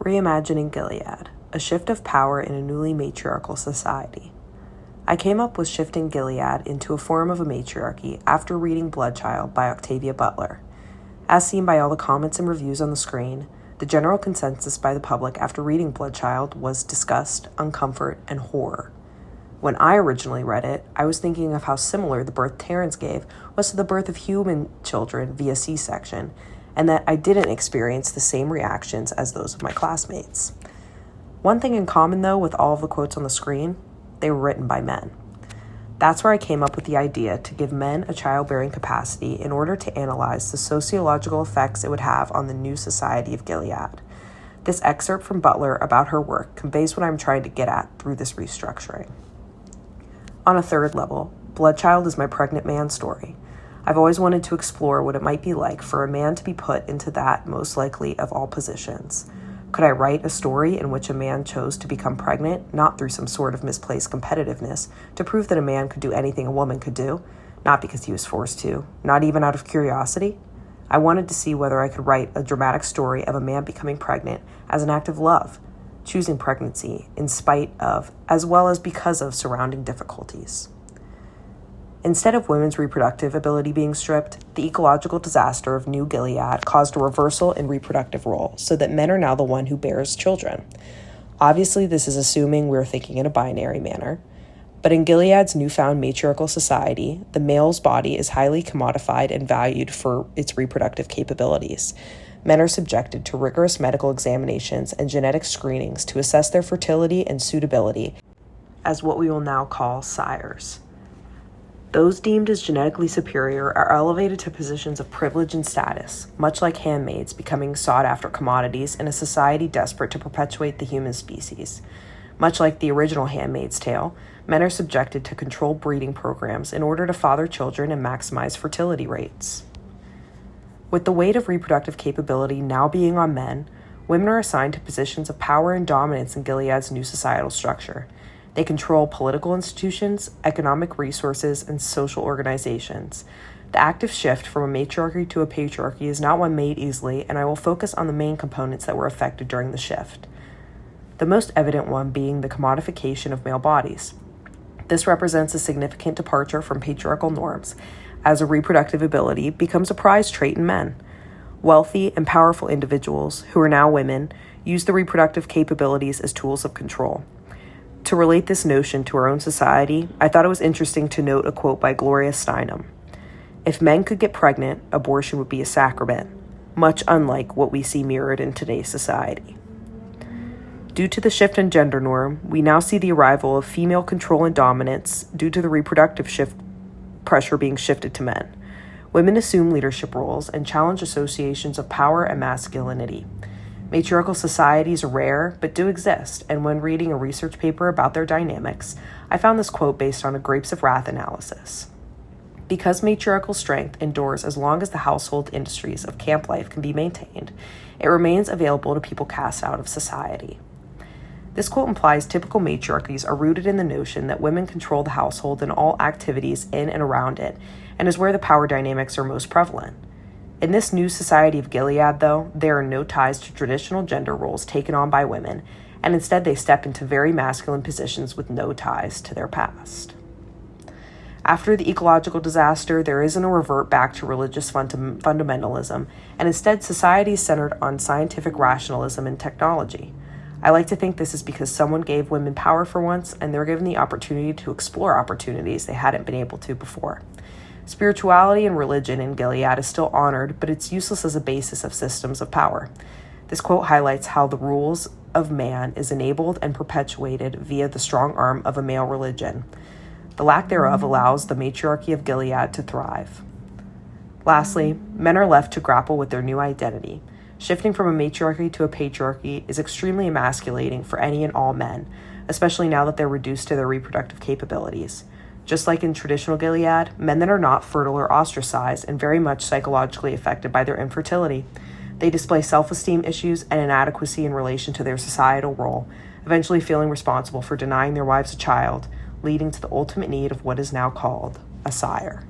Reimagining Gilead, a shift of power in a newly matriarchal society. I came up with shifting Gilead into a form of a matriarchy after reading Bloodchild by Octavia Butler. As seen by all the comments and reviews on the screen, the general consensus by the public after reading Bloodchild was disgust, uncomfort, and horror. When I originally read it, I was thinking of how similar the birth Terrence gave was to the birth of human children via C-section, and that I didn't experience the same reactions as those of my classmates. One thing in common, though, with all of the quotes on the screen, they were written by men. That's where I came up with the idea to give men a childbearing capacity in order to analyze the sociological effects it would have on the new society of Gilead. This excerpt from Butler about her work conveys what I'm trying to get at through this restructuring. On a third level, Bloodchild is my pregnant man story. I've always wanted to explore what it might be like for a man to be put into that most likely of all positions. Could I write a story in which a man chose to become pregnant, not through some sort of misplaced competitiveness, to prove that a man could do anything a woman could do, not because he was forced to, not even out of curiosity? I wanted to see whether I could write a dramatic story of a man becoming pregnant as an act of love, choosing pregnancy in spite of, as well as because of, surrounding difficulties. Instead of women's reproductive ability being stripped, the ecological disaster of New Gilead caused a reversal in reproductive role so that men are now the one who bears children. Obviously, this is assuming we're thinking in a binary manner, but in Gilead's newfound matriarchal society, the male's body is highly commodified and valued for its reproductive capabilities. Men are subjected to rigorous medical examinations and genetic screenings to assess their fertility and suitability as what we will now call sires. Those deemed as genetically superior are elevated to positions of privilege and status, much like handmaids becoming sought-after commodities in a society desperate to perpetuate the human species. Much like the original Handmaid's Tale, men are subjected to controlled breeding programs in order to father children and maximize fertility rates. With the weight of reproductive capability now being on men, women are assigned to positions of power and dominance in Gilead's new societal structure. They control political institutions, economic resources, and social organizations. The active shift from a matriarchy to a patriarchy is not one made easily, and I will focus on the main components that were affected during the shift. The most evident one being the commodification of male bodies. This represents a significant departure from patriarchal norms, as a reproductive ability becomes a prized trait in men. Wealthy and powerful individuals, who are now women, use the reproductive capabilities as tools of control. To relate this notion to our own society, I thought it was interesting to note a quote by Gloria Steinem. If men could get pregnant, abortion would be a sacrament, much unlike what we see mirrored in today's society. Due to the shift in gender norm, we now see the arrival of female control and dominance due to the reproductive pressure being shifted to men. Women assume leadership roles and challenge associations of power and masculinity. Matriarchal societies are rare, but do exist, and when reading a research paper about their dynamics, I found this quote based on a Grapes of Wrath analysis. Because matriarchal strength endures as long as the household industries of camp life can be maintained, it remains available to people cast out of society. This quote implies typical matriarchies are rooted in the notion that women control the household and all activities in and around it, and is where the power dynamics are most prevalent. In this new society of Gilead, though, there are no ties to traditional gender roles taken on by women, and instead they step into very masculine positions with no ties to their past. After the ecological disaster, there isn't a revert back to religious fundamentalism, and instead society is centered on scientific rationalism and technology. I like to think this is because someone gave women power for once, and they're given the opportunity to explore opportunities they hadn't been able to before. Spirituality and religion in Gilead is still honored, but it's useless as a basis of systems of power. This quote highlights how the rules of man is enabled and perpetuated via the strong arm of a male religion. The lack thereof allows the matriarchy of Gilead to thrive. Lastly, men are left to grapple with their new identity. Shifting from a matriarchy to a patriarchy is extremely emasculating for any and all men, especially now that they're reduced to their reproductive capabilities. Just like in traditional Gilead, men that are not fertile are ostracized and very much psychologically affected by their infertility. They display self-esteem issues and inadequacy in relation to their societal role, eventually feeling responsible for denying their wives a child, leading to the ultimate need of what is now called a sire.